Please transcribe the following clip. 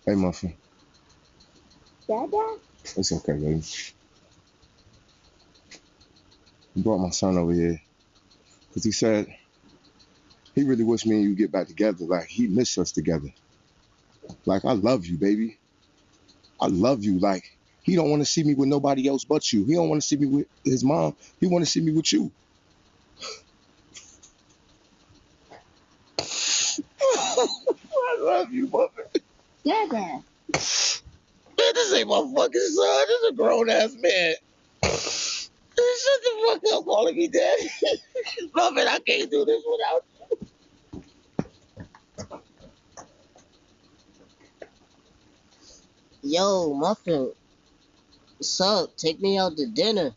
Hey, Muffin. Dada? It's okay, baby. You brought my son over here because he said he really wished me and you get back together. Like, he missed us together. Like, I love you, baby. I love you. Like, he don't want to see me with nobody else but you. He don't want to see me with his mom. He want to see me with you. I love you, Muffin. Dada. Man, this ain't my fucking son. This is a grown ass man. Shut the fuck up calling me daddy. Muffin, I can't do this without Yo, Muffin, what's up? Take me out to dinner.